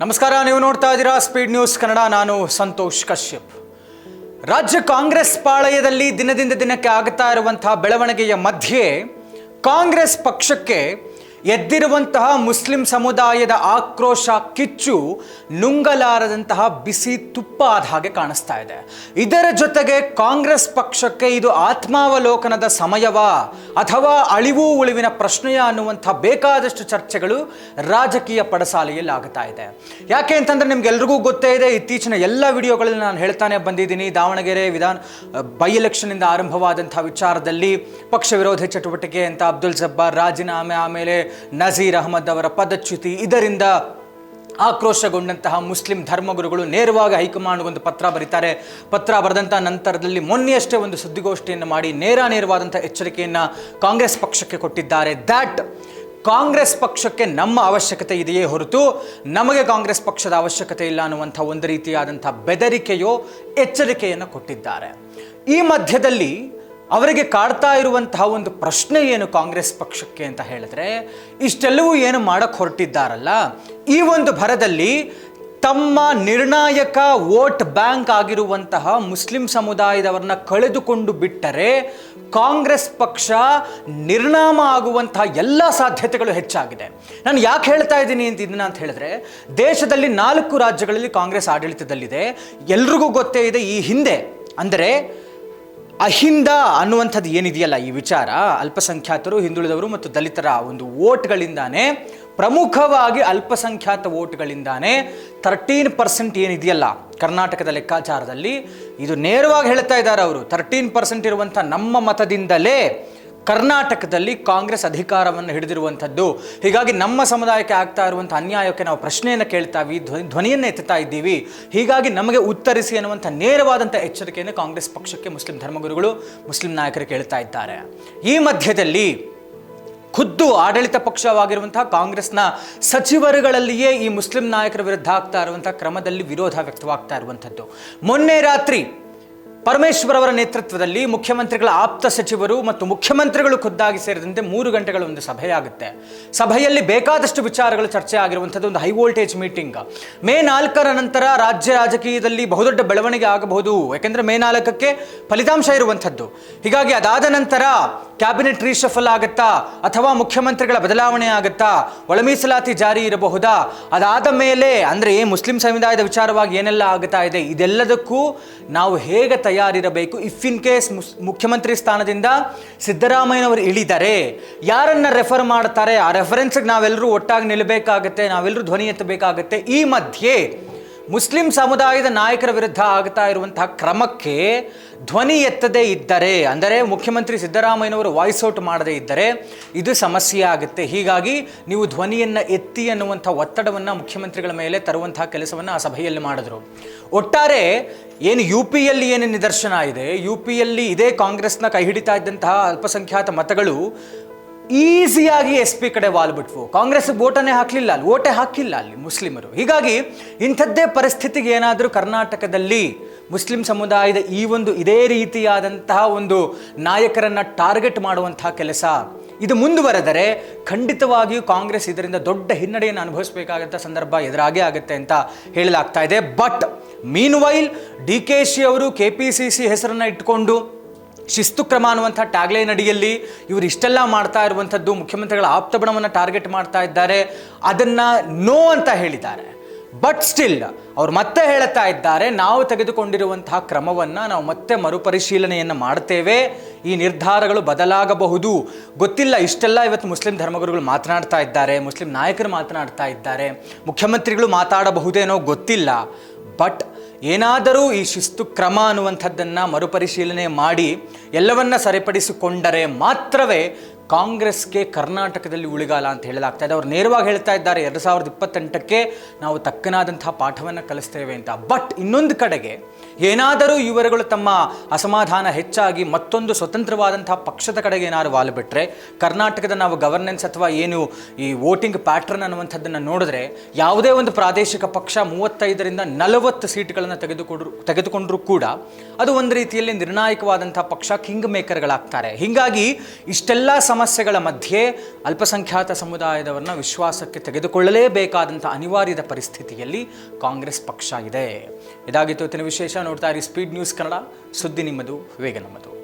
ನಮಸ್ಕಾರ, ನೀವು ನೋಡ್ತಾ ಇದ್ದೀರಾ ಸ್ಪೀಡ್ ನ್ಯೂಸ್ ಕನ್ನಡ. ನಾನು ಸಂತೋಷ್ ಕಶ್ಯಪ್. ರಾಜ್ಯ ಕಾಂಗ್ರೆಸ್ ಪಾಳಯದಲ್ಲಿ ದಿನದಿಂದ ದಿನಕ್ಕೆ ಆಗುತ್ತಾ ಇರುವಂತಹ ಬೆಳವಣಿಗೆಯ ಮಧ್ಯೆ ಕಾಂಗ್ರೆಸ್ ಪಕ್ಷಕ್ಕೆ ಎದ್ದಿರುವಂತಹ ಮುಸ್ಲಿಂ ಸಮುದಾಯದ ಆಕ್ರೋಶ ಕಿಚ್ಚು ನುಂಗಲಾರದಂತಹ ಬಿಸಿ ತುಪ್ಪ ಆದ ಹಾಗೆ ಕಾಣಿಸ್ತಾ ಇದೆ. ಇದರ ಜೊತೆಗೆ ಕಾಂಗ್ರೆಸ್ ಪಕ್ಷಕ್ಕೆ ಇದು ಆತ್ಮಾವಲೋಕನದ ಸಮಯವಾ ಅಥವಾ ಅಳಿವು ಉಳಿವಿನ ಪ್ರಶ್ನೆಯ ಅನ್ನುವಂಥ ಬೇಕಾದಷ್ಟು ಚರ್ಚೆಗಳು ರಾಜಕೀಯ ಪಡಸಾಲೆಯಲ್ಲಿ ಆಗ್ತಾ ಇದೆ. ಯಾಕೆ ಅಂತಂದ್ರೆ ನಿಮ್ಗೆಲ್ರಿಗೂ ಗೊತ್ತೇ ಇದೆ, ಇತ್ತೀಚಿನ ಎಲ್ಲ ವಿಡಿಯೋಗಳಲ್ಲಿ ನಾನು ಹೇಳ್ತಾನೆ ಬಂದಿದ್ದೀನಿ, ದಾವಣಗೆರೆ ಬೈ ಎಲೆಕ್ಷನ್ನಿಂದ ಆರಂಭವಾದಂಥ ವಿಚಾರದಲ್ಲಿ ಪಕ್ಷ ವಿರೋಧಿ ಚಟುವಟಿಕೆ ಅಂತ ಅಬ್ದುಲ್ ಜಬ್ಬಾರ್ ರಾಜೀನಾಮೆ, ಆಮೇಲೆ ನಜೀರ್ ಅಹಮದ್ ಅವರ ಪದಚ್ಯುತಿ, ಇದರಿಂದ ಆಕ್ರೋಶಗೊಂಡಂತಹ ಮುಸ್ಲಿಂ ಧರ್ಮಗುರುಗಳು ನೇರವಾಗಿ ಹೈಕಮಾಂಡ್ಗೊಂದು ಪತ್ರ ಬರೀತಾರೆ. ಪತ್ರ ಬರೆದಂಥ ನಂತರದಲ್ಲಿ ಮೊನ್ನೆಯಷ್ಟೇ ಒಂದು ಸುದ್ದಿಗೋಷ್ಠಿಯನ್ನು ಮಾಡಿ ನೇರವಾದಂಥ ಎಚ್ಚರಿಕೆಯನ್ನು ಕಾಂಗ್ರೆಸ್ ಪಕ್ಷಕ್ಕೆ ಕೊಟ್ಟಿದ್ದಾರೆ. ದ್ಯಾಟ್ ಕಾಂಗ್ರೆಸ್ ಪಕ್ಷಕ್ಕೆ ನಮ್ಮ ಅವಶ್ಯಕತೆ ಇದೆಯೇ ಹೊರತು ನಮಗೆ ಕಾಂಗ್ರೆಸ್ ಪಕ್ಷದ ಅವಶ್ಯಕತೆ ಇಲ್ಲ ಅನ್ನುವಂಥ ಒಂದು ರೀತಿಯಾದಂಥ ಬೆದರಿಕೆಯೋ ಎಚ್ಚರಿಕೆಯನ್ನು ಕೊಟ್ಟಿದ್ದಾರೆ. ಈ ಮಧ್ಯದಲ್ಲಿ ಅವರಿಗೆ ಕಾಡ್ತಾ ಇರುವಂತಹ ಒಂದು ಪ್ರಶ್ನೆ ಏನು ಕಾಂಗ್ರೆಸ್ ಪಕ್ಷಕ್ಕೆ ಅಂತ ಹೇಳಿದ್ರೆ, ಇಷ್ಟೆಲ್ಲವೂ ಏನು ಮಾಡಕ್ಕೆ ಹೊರಟಿದ್ದಾರಲ್ಲ, ಈ ಒಂದು ಭರದಲ್ಲಿ ತಮ್ಮ ನಿರ್ಣಾಯಕ ವೋಟ್ ಬ್ಯಾಂಕ್ ಆಗಿರುವಂತಹ ಮುಸ್ಲಿಂ ಸಮುದಾಯದವರನ್ನ ಕಳೆದುಕೊಂಡು ಬಿಟ್ಟರೆ ಕಾಂಗ್ರೆಸ್ ಪಕ್ಷ ನಿರ್ನಾಮ ಆಗುವಂತಹ ಎಲ್ಲ ಸಾಧ್ಯತೆಗಳು ಹೆಚ್ಚಾಗಿದೆ. ನಾನು ಯಾಕೆ ಹೇಳ್ತಾ ಇದ್ದೀನಿ ಅಂತ ಹೇಳಿದ್ರೆ, ದೇಶದಲ್ಲಿ 4 ರಾಜ್ಯಗಳಲ್ಲಿ ಕಾಂಗ್ರೆಸ್ ಆಡಳಿತದಲ್ಲಿದೆ. ಎಲ್ರಿಗೂ ಗೊತ್ತೇ ಇದೆ, ಈ ಹಿಂದೆ ಅಂದರೆ ಅಹಿಂದ ಅನ್ನುವಂಥದ್ದು ಏನಿದೆಯಲ್ಲ, ಈ ವಿಚಾರ ಅಲ್ಪಸಂಖ್ಯಾತರು, ಹಿಂದುಳಿದವರು ಮತ್ತು ದಲಿತರ ಒಂದು ವೋಟ್ಗಳಿಂದಾನೇ, ಪ್ರಮುಖವಾಗಿ ಅಲ್ಪಸಂಖ್ಯಾತ ವೋಟ್ಗಳಿಂದಾನೇ 13% ಏನಿದೆಯಲ್ಲ ಕರ್ನಾಟಕದ ಲೆಕ್ಕಾಚಾರದಲ್ಲಿ, ಇದು ನೇರವಾಗಿ ಹೇಳ್ತಾ ಇದ್ದಾರೆ ಅವರು. 13% ಇರುವಂಥ ನಮ್ಮ ಮತದಿಂದಲೇ ಕರ್ನಾಟಕದಲ್ಲಿ ಕಾಂಗ್ರೆಸ್ ಅಧಿಕಾರವನ್ನು ಹಿಡಿದಿರುವಂಥದ್ದು. ಹೀಗಾಗಿ ನಮ್ಮ ಸಮುದಾಯಕ್ಕೆ ಆಗ್ತಾ ಇರುವಂಥ ಅನ್ಯಾಯಕ್ಕೆ ನಾವು ಪ್ರಶ್ನೆಯನ್ನು ಕೇಳ್ತಾವಿ, ಧ್ವನಿಯನ್ನು ಎತ್ತುತ್ತಾ ಇದ್ದೀವಿ. ಹೀಗಾಗಿ ನಮಗೆ ಉತ್ತರಿಸಿ ಅನ್ನುವಂಥ ನೇರವಾದಂಥ ಎಚ್ಚರಿಕೆಯನ್ನು ಕಾಂಗ್ರೆಸ್ ಪಕ್ಷಕ್ಕೆ ಮುಸ್ಲಿಂ ಧರ್ಮಗುರುಗಳು, ಮುಸ್ಲಿಂ ನಾಯಕರು ಕೇಳ್ತಾ ಇದ್ದಾರೆ. ಈ ಮಧ್ಯದಲ್ಲಿ ಖುದ್ದು ಆಡಳಿತ ಪಕ್ಷವಾಗಿರುವಂತಹ ಕಾಂಗ್ರೆಸ್ನ ಸಚಿವರುಗಳಲ್ಲಿಯೇ ಈ ಮುಸ್ಲಿಂ ನಾಯಕರ ವಿರುದ್ಧ ಆಗ್ತಾ ಇರುವಂಥ ಕ್ರಮದಲ್ಲಿ ವಿರೋಧ ವ್ಯಕ್ತವಾಗ್ತಾ ಇರುವಂಥದ್ದು. ಮೊನ್ನೆ ರಾತ್ರಿ ಪರಮೇಶ್ವರ್ ಅವರ ನೇತೃತ್ವದಲ್ಲಿ ಮುಖ್ಯಮಂತ್ರಿಗಳ ಆಪ್ತ ಸಚಿವರು ಮತ್ತು ಮುಖ್ಯಮಂತ್ರಿಗಳು ಖುದ್ದಾಗಿ ಸೇರಿದಂತೆ 3 ಗಂಟೆಗಳ ಒಂದು ಸಭೆಯಾಗುತ್ತೆ. ಸಭೆಯಲ್ಲಿ ಬೇಕಾದಷ್ಟು ವಿಚಾರಗಳು ಚರ್ಚೆ ಆಗಿರುವಂಥದ್ದು ಒಂದು ಹೈ ವೋಲ್ಟೇಜ್ ಮೀಟಿಂಗ್. ಮೇ 4ರ ನಂತರ ರಾಜ್ಯ ರಾಜಕೀಯದಲ್ಲಿ ಬಹುದೊಡ್ಡ ಬೆಳವಣಿಗೆ ಆಗಬಹುದು. ಯಾಕೆಂದರೆ ಮೇ 4ಕ್ಕೆ ಫಲಿತಾಂಶ ಇರುವಂಥದ್ದು. ಹೀಗಾಗಿ ಅದಾದ ನಂತರ ಕ್ಯಾಬಿನೆಟ್ ರೀಶಫಲ್ ಆಗುತ್ತಾ ಅಥವಾ ಮುಖ್ಯಮಂತ್ರಿಗಳ ಬದಲಾವಣೆ ಆಗುತ್ತಾ, ಒಳ ಮೀಸಲಾತಿ ಜಾರಿ ಇರಬಹುದಾ, ಅದಾದ ಮೇಲೆ ಅಂದರೆ ಮುಸ್ಲಿಂ ಸಮುದಾಯದ ವಿಚಾರವಾಗಿ ಏನೆಲ್ಲ ಆಗುತ್ತಾ ಇದೆ, ಇದೆಲ್ಲದಕ್ಕೂ ನಾವು ಹೇಗೆ ತಯಾರಿರಬೇಕು. ಇಫ್ ಇನ್ ಕೇಸ್ ಮುಖ್ಯಮಂತ್ರಿ ಸ್ಥಾನದಿಂದ ಸಿದ್ದರಾಮಯ್ಯನವರು ಇಳಿದರೆ ಯಾರನ್ನ ರೆಫರ್ ಮಾಡ್ತಾರೆ, ಆ ರೆಫರೆನ್ಸ್ಗೆ ನಾವೆಲ್ಲರೂ ಒಟ್ಟಾಗಿ ನಿಲ್ಲಬೇಕಾಗತ್ತೆ, ನಾವೆಲ್ಲರೂ ಧ್ವನಿ ಎತ್ತಬೇಕಾಗತ್ತೆ. ಈ ಮಧ್ಯೆ ಮುಸ್ಲಿಂ ಸಮುದಾಯದ ನಾಯಕರ ವಿರುದ್ಧ ಆಗ್ತಾ ಇರುವಂತಹ ಕ್ರಮಕ್ಕೆ ಧ್ವನಿ ಎತ್ತದೇ ಇದ್ದರೆ, ಅಂದರೆ ಮುಖ್ಯಮಂತ್ರಿ ಸಿದ್ದರಾಮಯ್ಯನವರು ವಾಯ್ಸ್ ಔಟ್ ಮಾಡದೇ ಇದ್ದರೆ ಇದು ಸಮಸ್ಯೆ ಆಗುತ್ತೆ. ಹೀಗಾಗಿ ನೀವು ಧ್ವನಿಯನ್ನು ಎತ್ತಿ ಅನ್ನುವಂಥ ಒತ್ತಡವನ್ನು ಮುಖ್ಯಮಂತ್ರಿಗಳ ಮೇಲೆ ತರುವಂತಹ ಕೆಲಸವನ್ನು ಆ ಸಭೆಯಲ್ಲಿ ಮಾಡಿದ್ರು. ಒಟ್ಟಾರೆ ಏನು UPಯಲ್ಲಿ ಏನು ನಿದರ್ಶನ ಇದೆ, UPಯಲ್ಲಿ ಇದೇ ಕಾಂಗ್ರೆಸ್ನ ಕೈ ಹಿಡಿತಾ ಇದ್ದಂತಹ ಅಲ್ಪಸಂಖ್ಯಾತ ಮತಗಳು ಈಸಿಯಾಗಿ SP ಕಡೆ ವಾಲ್ಬಿಟ್ವು. ಕಾಂಗ್ರೆಸ್ ಓಟೇ ಹಾಕಿಲ್ಲ ಅಲ್ಲಿ ಮುಸ್ಲಿಮರು. ಹೀಗಾಗಿ ಇಂಥದ್ದೇ ಪರಿಸ್ಥಿತಿಗೆ ಏನಾದರೂ ಕರ್ನಾಟಕದಲ್ಲಿ ಮುಸ್ಲಿಂ ಸಮುದಾಯದ ಇದೇ ರೀತಿಯಾದಂತಹ ಒಂದು ನಾಯಕರನ್ನು ಟಾರ್ಗೆಟ್ ಮಾಡುವಂತಹ ಕೆಲಸ ಇದು ಮುಂದುವರೆದರೆ ಖಂಡಿತವಾಗಿಯೂ ಕಾಂಗ್ರೆಸ್ ಇದರಿಂದ ದೊಡ್ಡ ಹಿನ್ನಡೆಯನ್ನು ಅನುಭವಿಸಬೇಕಾದಂಥ ಸಂದರ್ಭ ಎದುರಾಗೇ ಆಗುತ್ತೆ ಅಂತ ಹೇಳಲಾಗ್ತಾ ಇದೆ. ಬಟ್ ಮೀನ್ವೈಲ್ DKC ಅವರು KPCC ಹೆಸರನ್ನು ಇಟ್ಕೊಂಡು ಶಿಸ್ತು ಕ್ರಮ ಅನ್ನುವಂಥ ಟ್ಯಾಗ್ಲೈನ್ ಅಡಿಯಲ್ಲಿ ಇವರು ಇಷ್ಟೆಲ್ಲ ಮಾಡ್ತಾ ಇರುವಂಥದ್ದು, ಮುಖ್ಯಮಂತ್ರಿಗಳ ಆಪ್ತಬಣವನ್ನು ಟಾರ್ಗೆಟ್ ಮಾಡ್ತಾ ಇದ್ದಾರೆ, ಅದನ್ನು ನೋ ಅಂತ ಹೇಳಿದ್ದಾರೆ. ಬಟ್ ಸ್ಟಿಲ್ ಅವ್ರು ಮತ್ತೆ ಹೇಳುತ್ತಾ ಇದ್ದಾರೆ, ನಾವು ತೆಗೆದುಕೊಂಡಿರುವಂತಹ ಕ್ರಮವನ್ನು ನಾವು ಮತ್ತೆ ಮರುಪರಿಶೀಲನೆಯನ್ನು ಮಾಡ್ತೇವೆ, ಈ ನಿರ್ಧಾರಗಳು ಬದಲಾಗಬಹುದು. ಗೊತ್ತಿಲ್ಲ, ಇಷ್ಟೆಲ್ಲ ಇವತ್ತು ಮುಸ್ಲಿಂ ಧರ್ಮಗುರುಗಳು ಮಾತನಾಡ್ತಾ ಇದ್ದಾರೆ, ಮುಸ್ಲಿಂ ನಾಯಕರು ಮಾತನಾಡ್ತಾ ಇದ್ದಾರೆ, ಮುಖ್ಯಮಂತ್ರಿಗಳು ಮಾತಾಡಬಹುದೇನೋ ಗೊತ್ತಿಲ್ಲ. ಬಟ್ ಏನಾದರೂ ಈ ಶಿಸ್ತು ಕ್ರಮ ಅನ್ನುವಂಥದ್ದನ್ನು ಮರುಪರಿಶೀಲನೆ ಮಾಡಿ ಎಲ್ಲವನ್ನ ಸರಿಪಡಿಸಿಕೊಂಡರೆ ಮಾತ್ರವೇ ಕಾಂಗ್ರೆಸ್ಗೆ ಕರ್ನಾಟಕದಲ್ಲಿ ಉಳಿಗಾಲ ಅಂತ ಹೇಳಲಾಗ್ತಾ ಇದೆ. ಅವರು ನೇರವಾಗಿ ಹೇಳ್ತಾ ಇದ್ದಾರೆ 2028ಕ್ಕೆ ನಾವು ತಕ್ಕನಾದಂತಹ ಪಾಠವನ್ನು ಕಲಿಸ್ತೇವೆ ಅಂತ. ಬಟ್ ಇನ್ನೊಂದು ಕಡೆಗೆ ಏನಾದರೂ ಇವರುಗಳು ತಮ್ಮ ಅಸಮಾಧಾನ ಹೆಚ್ಚಾಗಿ ಮತ್ತೊಂದು ಸ್ವತಂತ್ರವಾದಂತಹ ಪಕ್ಷದ ಕಡೆಗೆ ಏನಾದ್ರು ವಾಲು ಬಿಟ್ಟರೆ, ಕರ್ನಾಟಕದ ನಾವು ಗವರ್ನೆನ್ಸ್ ಅಥವಾ ಏನು ಈ ವೋಟಿಂಗ್ ಪ್ಯಾಟ್ರನ್ ಅನ್ನುವಂಥದ್ದನ್ನು ನೋಡಿದ್ರೆ ಯಾವುದೇ ಒಂದು ಪ್ರಾದೇಶಿಕ ಪಕ್ಷ 35ರಿಂದ 40 ಸೀಟ್ಗಳನ್ನು ತೆಗೆದುಕೊಂಡ್ರೂ ಕೂಡ ಅದು ಒಂದು ರೀತಿಯಲ್ಲಿ ನಿರ್ಣಾಯಕವಾದಂಥ ಪಕ್ಷ, ಕಿಂಗ್ ಮೇಕರ್ಗಳಾಗ್ತಾರೆ. ಹೀಗಾಗಿ ಇಷ್ಟೆಲ್ಲ ಸಮಸ್ಯೆಗಳ ಮಧ್ಯೆ ಅಲ್ಪಸಂಖ್ಯಾತ ಸಮುದಾಯದವರನ್ನ ವಿಶ್ವಾಸಕ್ಕೆ ತೆಗೆದುಕೊಳ್ಳಲೇಬೇಕಾದಂಥ ಅನಿವಾರ್ಯದ ಪರಿಸ್ಥಿತಿಯಲ್ಲಿ ಕಾಂಗ್ರೆಸ್ ಪಕ್ಷ ಇದೆ. ಇದಾಗಿತ್ತು ಇವತ್ತಿನ ವಿಶೇಷ. ನೋಡ್ತಾ ಇರಿ ಸ್ಪೀಡ್ ನ್ಯೂಸ್ ಕನ್ನಡ, ಸುದ್ದಿ ನಿಮ್ಮದು, ವೇಗ ನಮ್ಮದು.